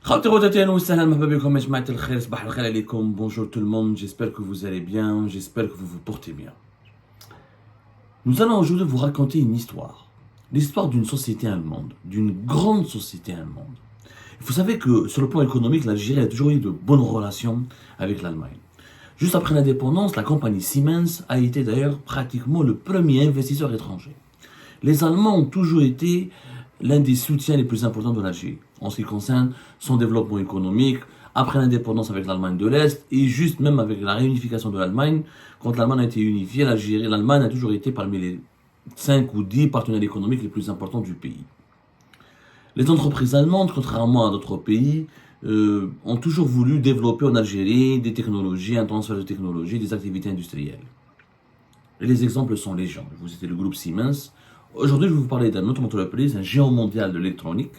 Bonjour tout le monde, j'espère que vous allez bien, j'espère que vous vous portez bien. Nous allons aujourd'hui vous raconter une histoire. L'histoire d'une société allemande, d'une grande société allemande. Vous savez que sur le plan économique, l'Algérie a toujours eu de bonnes relations avec l'Allemagne. Juste après l'indépendance, la compagnie Siemens a été d'ailleurs pratiquement le premier investisseur étranger. Les Allemands ont toujours été l'un des soutiens les plus importants de l'Algérie en ce qui concerne son développement économique, après l'indépendance avec l'Allemagne de l'Est et juste même avec la réunification de l'Allemagne. Quand l'Allemagne a été unifiée, l'Allemagne a toujours été parmi les 5 ou 10 partenaires économiques les plus importants du pays. Les entreprises allemandes, contrairement à d'autres pays, ont toujours voulu développer en Algérie des technologies, un transfert de technologies, des activités industrielles. Et les exemples sont légion. Vous citez le groupe Siemens. Aujourd'hui, je vais vous parler d'une autre entreprise, un géant mondial de l'électronique,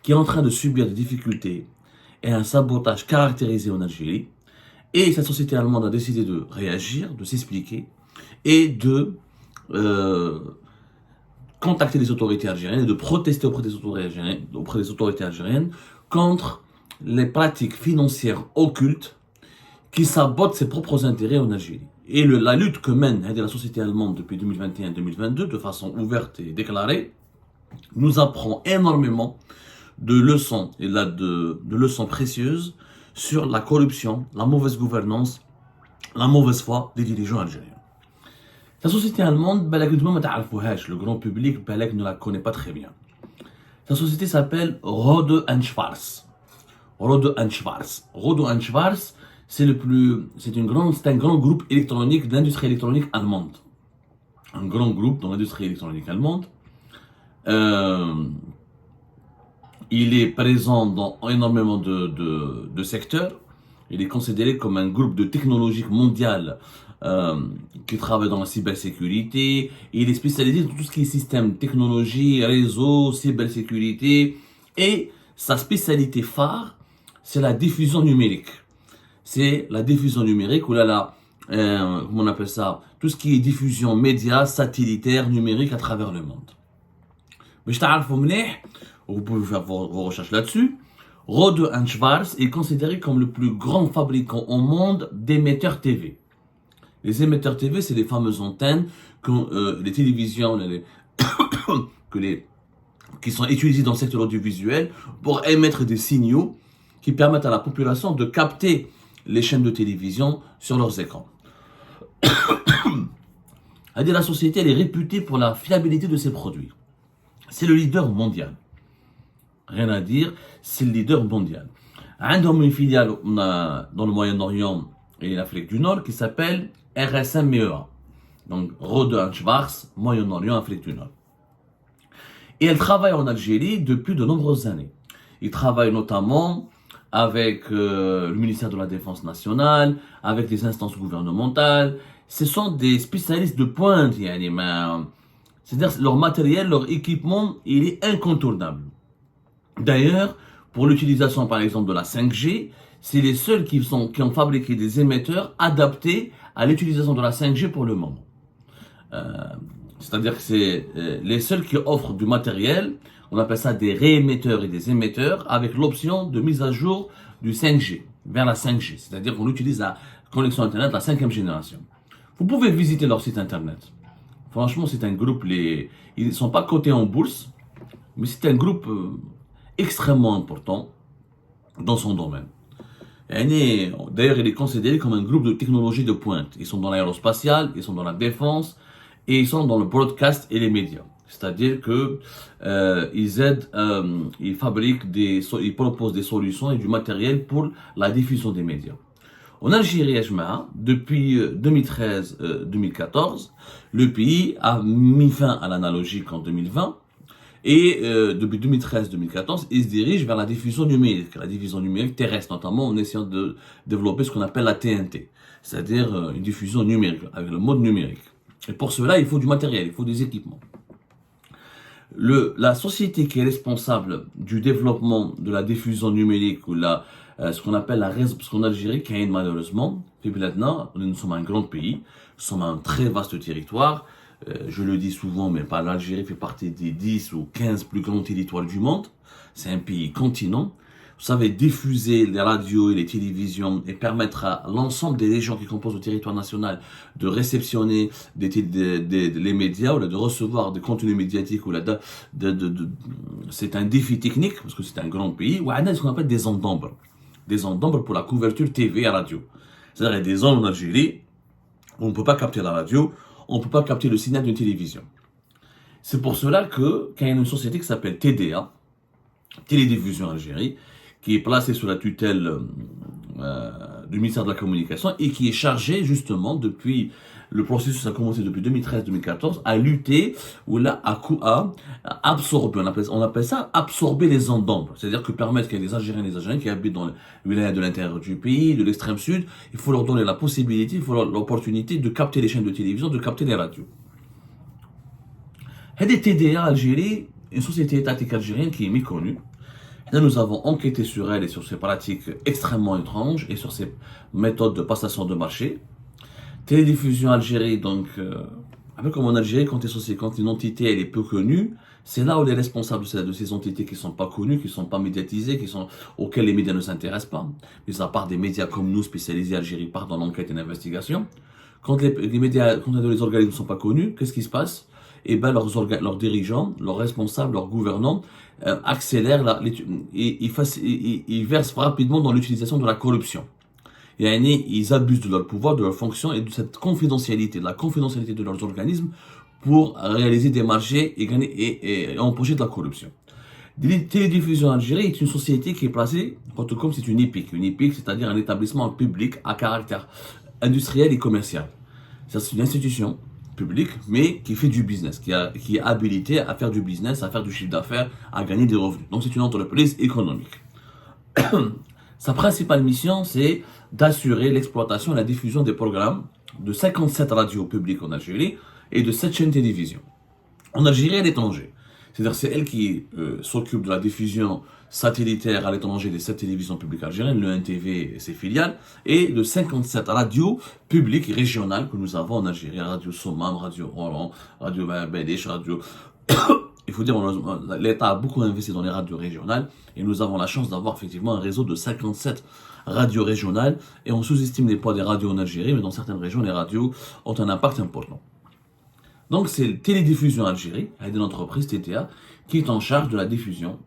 qui est en train de subir des difficultés et un sabotage caractérisé en Algérie. Et cette société allemande a décidé de réagir, de s'expliquer et de contacter les autorités algériennes et de protester auprès des autorités algériennes contre les pratiques financières occultes qui sabotent ses propres intérêts en Algérie. Et la lutte que mène la société allemande depuis 2021-2022 de façon ouverte et déclarée nous apprend énormément de leçons, et là de leçons précieuses sur la corruption, la mauvaise gouvernance, la mauvaise foi des dirigeants algériens. La société allemande, le grand public ne la connaît pas très bien. Sa société s'appelle Rohde & Schwarz. Rohde & Schwarz. Rohde & Schwarz, c'est un grand groupe électronique de l'industrie électronique allemande. Un grand groupe dans l'industrie électronique allemande. Il est présent dans énormément de secteurs. Il est considéré comme un groupe de technologie mondiale qui travaille dans la cybersécurité. Il est spécialisé dans tout ce qui est système, technologie, réseau, cybersécurité. Et sa spécialité phare, c'est la diffusion numérique. C'est la diffusion numérique, ou comment on appelle ça, tout ce qui est diffusion média, satellitaire, numérique à travers le monde. Mais vous pouvez faire vos recherches là-dessus. Rohde & Schwarz est considéré comme le plus grand fabricant au monde d'émetteurs TV. Les émetteurs TV, c'est les fameuses antennes les télévisions qui sont utilisées dans le secteur audiovisuel pour émettre des signaux qui permettent à la population de capter les chaînes de télévision sur leurs écrans. La société elle est réputée pour la fiabilité de ses produits. C'est le leader mondial. Rien à dire, c'est le leader mondial. Ils ont une filiale dans le Moyen-Orient et l'Afrique du Nord qui s'appelle RSMEA. Donc Rohde & Schwarz, Moyen-Orient, Afrique du Nord. Et elle travaille en Algérie depuis de nombreuses années. Ils travaillent notamment avec le ministère de la Défense nationale, avec les instances gouvernementales. Ce sont des spécialistes de pointe, c'est-à-dire leur matériel, leur équipement, il est incontournable. D'ailleurs, pour l'utilisation par exemple de la 5G, c'est les seuls qui ont fabriqué des émetteurs adaptés à l'utilisation de la 5G pour le moment. C'est-à-dire que c'est les seuls qui offrent du matériel, on appelle ça des réémetteurs et des émetteurs, avec l'option de mise à jour du 5G, vers la 5G. C'est-à-dire qu'on utilise la connexion Internet de la 5e génération. Vous pouvez visiter leur site Internet. Franchement, c'est un groupe, ils ne sont pas cotés en bourse, mais c'est un groupe extrêmement important dans son domaine. D'ailleurs, il est considéré comme un groupe de technologie de pointe. Ils sont dans l'aérospatial, ils sont dans la défense et ils sont dans le broadcast et les médias. C'est-à-dire que ils fabriquent ils proposent des solutions et du matériel pour la diffusion des médias. En Algérie, depuis 2013-2014, le pays a mis fin à l'analogique en 2020. Et depuis 2013-2014, il se dirige vers la diffusion numérique terrestre, notamment en essayant de développer ce qu'on appelle la TNT, c'est-à-dire une diffusion numérique, avec le mode numérique. Et pour cela, il faut du matériel, il faut des équipements. La société qui est responsable du développement de la diffusion numérique, ou ce qu'on appelle la réseau, parce qu'en Algérie, malheureusement, nous sommes un grand pays, nous sommes un très vaste territoire. Je le dis souvent, mais l'Algérie fait partie des 10 ou 15 plus grands territoires du monde. C'est un pays continent. vous savez, diffuser les radios et les télévisions et permettre à l'ensemble des régions qui composent le territoire national de réceptionner les médias ou de recevoir des contenus médiatiques. C'est un défi technique parce que c'est un grand pays. Ou on a ce qu'on appelle des ondes d'ombre. Des ondes d'ombre pour la couverture TV et radio. C'est-à-dire qu'il y a des zones en Algérie où on ne peut pas capter la radio, on ne peut pas capter le signal d'une télévision. C'est pour cela que, quand il y a une société qui s'appelle TDA, Télédiffusion Algérie, qui est placée sous la tutelle du ministère de la Communication et qui est chargée justement depuis, le processus a commencé depuis 2013-2014, à lutter ou là à absorber, on appelle ça absorber les ondes d'ombre, c'est-à-dire que permettre qu'il y ait des Algériens et des Algériens qui habitent dans les villages de l'intérieur du pays, de l'extrême sud, il faut leur donner la possibilité, il faut leur l'opportunité de capter les chaînes de télévision, de capter les radios. Hadi TDA Algérie, une société étatique algérienne qui est méconnue. Là, nous avons enquêté sur elle et sur ses pratiques extrêmement étranges et sur ses méthodes de passation de marché. Télédiffusion Algérie, donc, un peu comme en Algérie, quand une entité elle est peu connue, c'est là où les responsables de ces entités qui ne sont pas connues, qui ne sont pas médiatisées, auxquelles les médias ne s'intéressent pas, mais à part des médias comme nous spécialisés Algérie partent dans l'enquête et l'investigation. Quand les médias, quand les organismes ne sont pas connus, qu'est-ce qui se passe? Eh ben leurs dirigeants, leurs responsables, leurs gouvernants accélèrent, ils versent rapidement dans l'utilisation de la corruption. Et ils abusent de leur pouvoir, de leur fonction et de cette confidentialité, de la confidentialité de leurs organismes pour réaliser des marchés et empocher de la corruption. Télédiffusion Algérie est une société qui est placée, comme c'est une EPIC. Une EPIC, c'est-à-dire un établissement public à caractère industriel et commercial. C'est une institution public, mais qui fait du business, qui est habilité à faire du business, à faire du chiffre d'affaires, à gagner des revenus. Donc c'est une entreprise économique. Sa principale mission, c'est d'assurer l'exploitation et la diffusion des programmes de 57 radios publiques en Algérie et de 7 chaînes de télévision. En Algérie et à l'étranger. C'est-à-dire c'est elle qui s'occupe de la diffusion satellitaire à l'étranger des 7 télévisions publiques algériennes, le NTV et ses filiales, et de 57 radios publiques et régionales que nous avons en Algérie. Radio Sommam, Radio Oran, Radio Bedesh, Radio... Il faut dire, l'État a beaucoup investi dans les radios régionales et nous avons la chance d'avoir effectivement un réseau de 57 radios régionales et on sous-estime les poids des radios en Algérie, mais dans certaines régions, les radios ont un impact important. Donc c'est Télédiffusion Algérie, avec une entreprise TTA, qui est en charge de la diffusion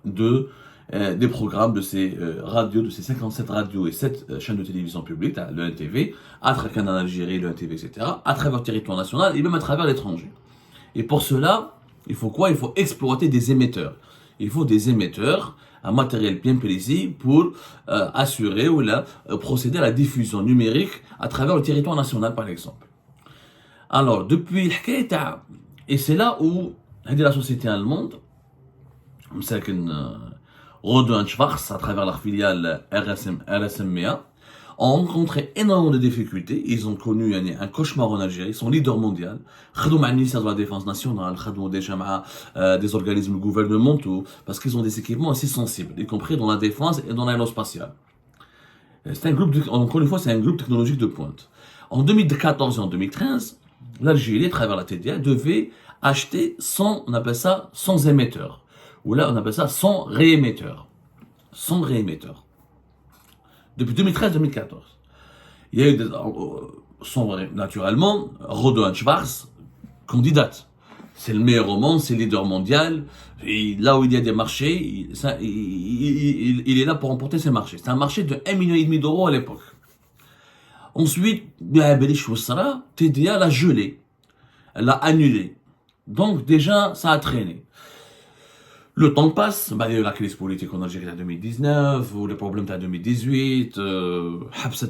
des programmes de ces radios, de ces 57 radios et 7 chaînes de télévision publiques, le NTV, à travers Canal Algérie, le NTV, etc., à travers le territoire national et même à travers l'étranger. Et pour cela, il faut quoi? Il faut exploiter des émetteurs. Il faut des émetteurs, un matériel bien précis pour assurer ou procéder à la diffusion numérique à travers le territoire national, par exemple. Alors, depuis et c'est là où la société allemande, Rohde & Schwarz, à travers leur filiale RSMA, ont rencontré énormément de difficultés. Ils ont connu un cauchemar en Algérie, ils sont leaders mondiaux. Ils ont le ministère de la Défense nationale, ils ont déjà des organismes gouvernementaux, parce qu'ils ont des équipements assez sensibles, y compris dans la défense et dans l'aérospatiale. C'est un groupe, encore une fois, c'est un groupe technologique de pointe. En 2014 et en 2013, l'Algérie, à travers la TDA, devait acheter 100, on appelle ça 100 émetteurs. Ou là, on appelle ça 100 réémetteurs. 100 réémetteurs. Depuis 2013-2014. Il y a eu naturellement, Rohde & Schwarz, candidate. C'est le meilleur au monde, c'est le leader mondial. Et là où il y a des marchés, il est là pour remporter ces marchés. C'est un marché de 1,5 million d'euros à l'époque. Ensuite, TDA l'a gelé. Elle l'a annulé. Donc déjà, ça a traîné. Le temps passe, il y a eu la crise politique en Algérie en 2019, ou les problèmes en 2018,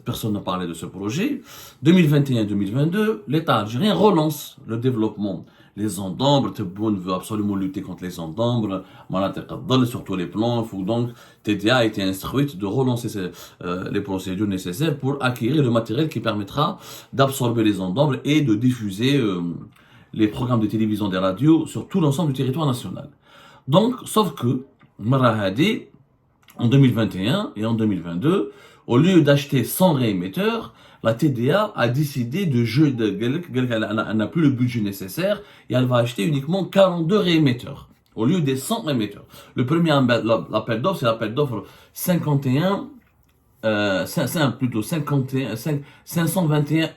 personne n'a parlé de ce projet. 2021-2022, l'État algérien relance le développement. Les ondes d'ombre, Tebboune veut absolument lutter contre les ondes d'ombre, sur tous les plans, il faut donc, TDA a été instruite de relancer les procédures nécessaires pour acquérir le matériel qui permettra d'absorber les ondes d'ombre et de diffuser les programmes de télévision et des radios sur tout l'ensemble du territoire national. Donc, sauf que, Marahadi, en 2021 et en 2022, au lieu d'acheter 100 réémetteurs, la TDA a décidé elle n'a plus le budget nécessaire et elle va acheter uniquement 42 réémetteurs. au lieu des 100 émetteurs. Le premier l'appel d'offres, c'est l'appel d'offres 51, plutôt 51, 521E.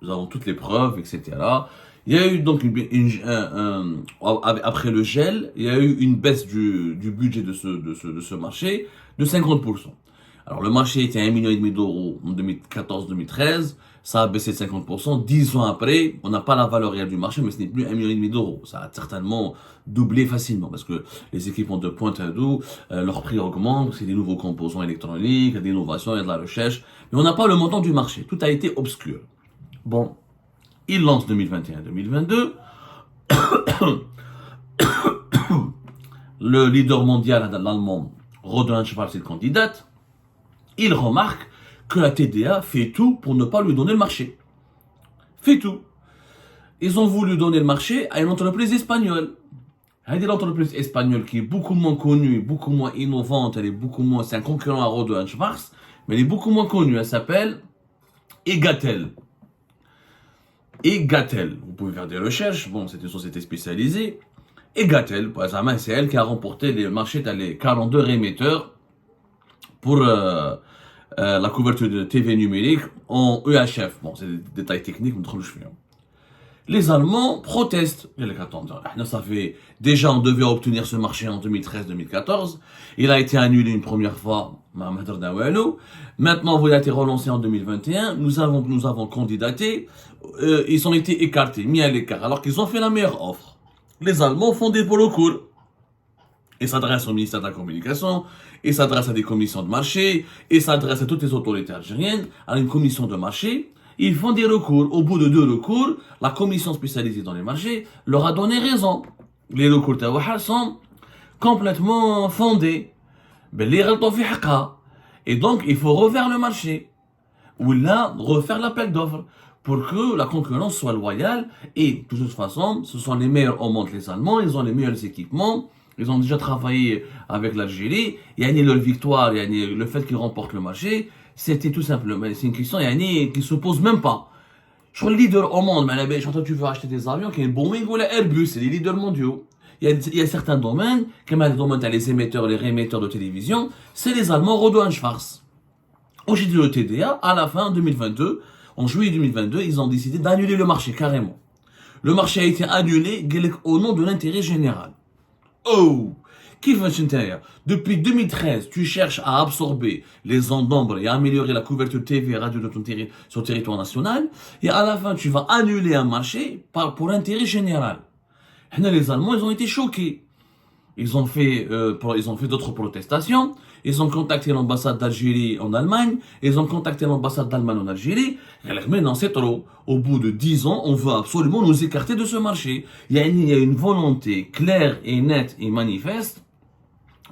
Nous avons toutes les preuves, etc. Il y a eu donc après le gel, il y a eu une baisse du budget de ce marché de 50%. Alors le marché était à 1,5 million d'euros en 2014-2013, ça a baissé de 50%. 10 ans après, on n'a pas la valeur réelle du marché, mais ce n'est plus 1,5 million d'euros. Ça a certainement doublé facilement parce que les équipements de pointe à dos, leur prix augmente, c'est des nouveaux composants électroniques, il y a des innovations, il y a de la recherche, mais on n'a pas le montant du marché. Tout a été obscur. Bon, il lance 2021-2022. Le leader mondial, l'allemand Roland Schwarz, est candidate. Il remarque que la TDA fait tout pour ne pas lui donner le marché. Fait tout. Ils ont voulu donner le marché à une entreprise espagnole. L'entreprise espagnole qui est beaucoup moins connue, beaucoup moins innovante, elle est beaucoup moins, c'est un concurrent à Roland Schwarz, mais elle est beaucoup moins connue. Elle s'appelle Egatel. Egatel. Vous pouvez faire des recherches. Bon, c'est une société spécialisée. Egatel, c'est elle qui a remporté les marchés dans les 42 émetteurs pour la couverture de TV numérique en EHF. Bon, c'est des détails techniques, mais trop le cheveu. Les Allemands protestent. Ça fait déjà, on devait obtenir ce marché en 2013-2014. Il a été annulé une première fois. Maintenant, il a été relancé en 2021. Nous avons candidaté. Ils ont été écartés, mis à l'écart, alors qu'ils ont fait la meilleure offre. Les Allemands font des polos courts. Ils s'adressent au ministère de la Communication, ils s'adressent à des commissions de marché, ils s'adressent à toutes les autorités algériennes, à une commission de marché. Ils font des recours. Au bout de 2 recours, la commission spécialisée dans les marchés leur a donné raison. Les recours sont complètement fondés. Et donc, il faut refaire le marché. Ou là, refaire l'appel d'offres pour que la concurrence soit loyale. Et de toute façon, ce sont les meilleurs au monde, les Allemands. Ils ont les meilleurs équipements. Ils ont déjà travaillé avec l'Algérie. Il y a leur victoire, il y a le fait qu'ils remportent le marché. C'était tout simplement, c'est une question qui ne se pose même pas. Je suis le leader au monde, mais quand tu veux acheter des avions, qui est Boeing ou la Airbus, c'est les leaders mondiaux. Il y a certains domaines, comme les domaines, les émetteurs, les réémetteurs de télévision, c'est les Allemands Roland Schwarz. Aujourd'hui, le TDA, à la fin 2022, en juillet 2022, ils ont décidé d'annuler le marché carrément. Le marché a été annulé au nom de l'intérêt général. Oh! Depuis 2013, tu cherches à absorber les ondes d'ombre et à améliorer la couverture TV et radio de sur le territoire national, et à la fin, tu vas annuler un marché pour intérêt général. Les Allemands, ils ont été choqués. Ils ont fait d'autres protestations. Ils ont contacté l'ambassade d'Algérie en Allemagne. Ils ont contacté l'ambassade d'Allemagne en Algérie. Mais non, c'est trop. Au bout de 10 ans, on veut absolument nous écarter de ce marché. Il y a une volonté claire et nette et manifeste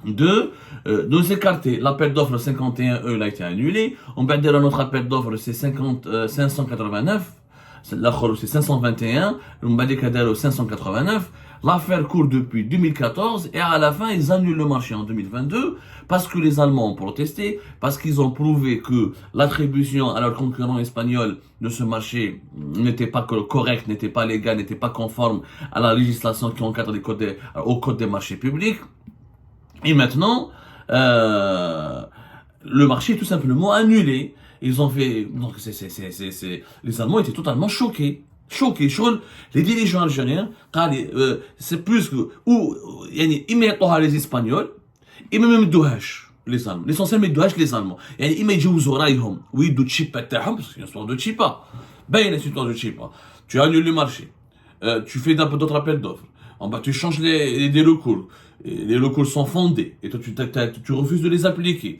de nous écarter. L'appel d'offres 51E a été annulé. On va dire notre appel d'offres c'est 589. L'autre c'est 521. On va dire 589. L'affaire court depuis 2014 et à la fin ils annulent le marché en 2022 parce que les Allemands ont protesté, parce qu'ils ont prouvé que l'attribution à leurs concurrents espagnols de ce marché n'était pas correcte, n'était pas légale, n'était pas conforme à la législation qui encadre au code des marchés publics. Et maintenant, le marché est tout simplement annulé. Ils ont fait, donc les Allemands étaient totalement choqués. Les dirigeants algériens, c'est plus que, ils mettent les Espagnols, et même les Allemands. L'essentiel, les Allemands. Ils mettent oui, de chipa, parce que c'est une histoire de chipa. Ben, c'est une histoire de chipa. Tu annules le marché. Tu fais d'autres appels d'offres. Tu changes des recours. Les recours sont fondés. Et toi, tu refuses de les appliquer.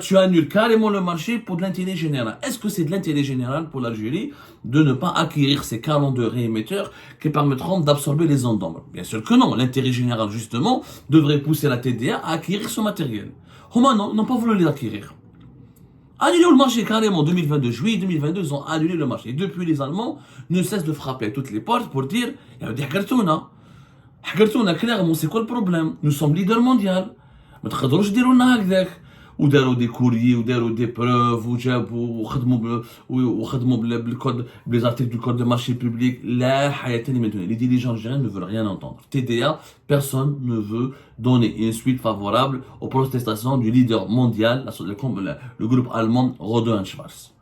Tu annules carrément le marché pour de l'intérêt général. Est-ce que c'est de l'intérêt général pour l'Algérie de ne pas acquérir ces 42 réémetteurs qui permettront d'absorber les ondes d'ombre? Bien sûr que non. L'intérêt général, justement, devrait pousser la TDA à acquérir ce matériel. Non, ils n'ont pas voulu les acquérir. Annuler le marché carrément, juillet 2022, ils ont annulé le marché. Et depuis, les Allemands ne cessent de frapper à toutes les portes pour dire, il y a des cartons. Clairement, c'est quoi le problème? Nous sommes leader mondial. ما تقدروش ديروا لنا هكذاك وداروا دي كوريي وداروا دي بروف وجابوا وخدموا بالكود بلي زارتيكل دو كود دو مارشي بوبليك. لا حياة لمن دون. Les dirigeants algériens ne veulent rien entendre. TDA, personne ne veut donner une suite favorable aux protestations du leader mondial, le groupe allemand Rohde & Schwarz.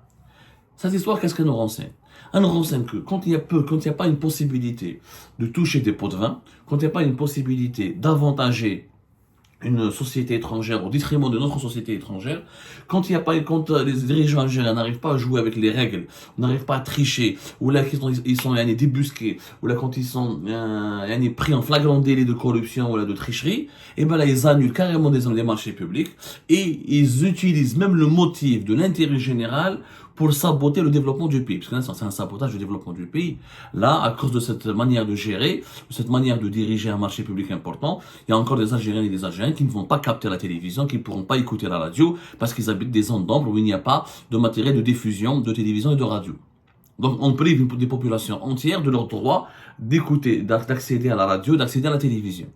Cette histoire, qu'est-ce qu'elle nous renseigne? Elle nous renseigne que quand il n'y a pas une possibilité de toucher des pots de vin, quand il n'y a pas une possibilité d'avantager une société étrangère au détriment de notre société étrangère, quand les dirigeants algériens n'arrivent pas à jouer avec les règles, n'arrivent pas à tricher, ou là ils sont débusqués, ou là quand ils sont pris en flagrant délit de corruption ou là de tricherie, et ben là ils annulent carrément des marchés publics et ils utilisent même le motif de l'intérêt général pour saboter le développement du pays. Parce que là, c'est un sabotage du développement du pays. Là, à cause de cette manière de gérer, de cette manière de diriger un marché public important, il y a encore des Algériens et des Algériens qui ne vont pas capter la télévision, qui ne pourront pas écouter la radio, parce qu'ils habitent des zones d'ombre où il n'y a pas de matériel de diffusion de télévision et de radio. Donc, on prive des populations entières de leur droit d'écouter, d'accéder à la radio, d'accéder à la télévision.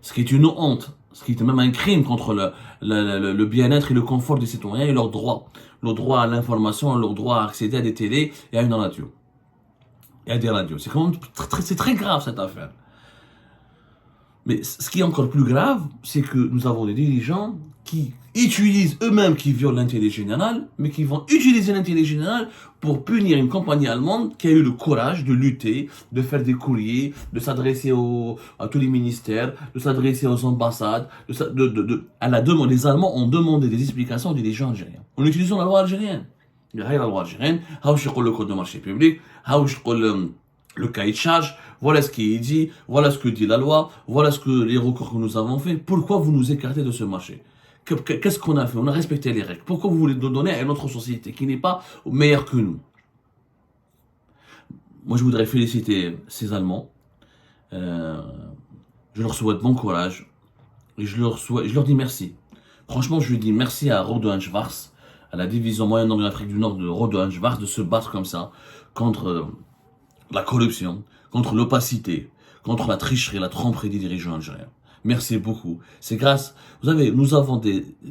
Ce qui est une honte, ce qui est même un crime contre le bien-être et le confort des citoyens et leur droit à l'information, leur droit à accéder à des télés et à une radio. Et à des radios. C'est très grave cette affaire. Mais ce qui est encore plus grave, c'est que nous avons des dirigeants qui utilisent eux-mêmes, qui violent l'intérêt général, mais qui vont utiliser l'intérêt général pour punir une compagnie allemande qui a eu le courage de lutter, de faire des courriers, de s'adresser à tous les ministères, de s'adresser aux ambassades. Les Allemands ont demandé des explications aux dirigeants algériens. En utilisant la loi algérienne. La loi algérienne, le code de marché public, le cahier de charge, voilà ce qui est dit, voilà ce que dit la loi, voilà les recours que nous avons fait. Pourquoi vous nous écartez de ce marché? Qu'est-ce qu'on a fait? On a respecté les règles. Pourquoi vous voulez nous donner à une autre société qui n'est pas meilleure que nous? Moi, je voudrais féliciter ces Allemands. Je leur souhaite bon courage. Et je leur dis merci. Franchement, je lui dis merci à Rohde & Schwarz, à la division Moyen-Orient et Afrique du Nord de Rohde & Schwarz, de se battre comme ça contre la corruption, contre l'opacité, contre la tricherie, la tromperie des dirigeants algériens. Merci beaucoup. C'est grâce, vous savez,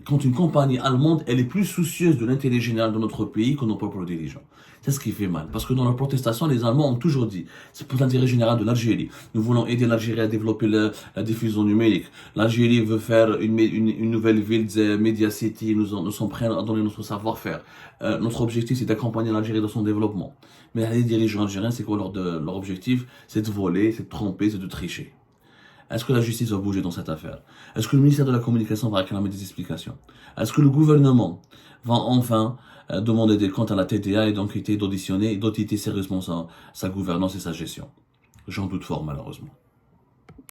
quand une compagnie allemande, elle est plus soucieuse de l'intérêt général de notre pays que nos propres dirigeants. C'est ce qui fait mal. Parce que dans leur protestation, les Allemands ont toujours dit, c'est pour l'intérêt général de l'Algérie. Nous voulons aider l'Algérie à développer la diffusion numérique. L'Algérie veut faire une nouvelle ville, Media City. Nous sommes prêts à donner notre savoir-faire. Notre objectif, c'est d'accompagner l'Algérie dans son développement. Mais les dirigeants algériens, c'est quoi leur objectif? C'est de voler, c'est de tromper, c'est de tricher. Est-ce que la justice va bouger dans cette affaire? Est-ce que le ministère de la Communication va réclamer des explications? Est-ce que le gouvernement va enfin demander des comptes à la TDA et d'enquêter, d'auditionner et d'auditer sérieusement sa gouvernance et sa gestion? J'en doute fort, malheureusement.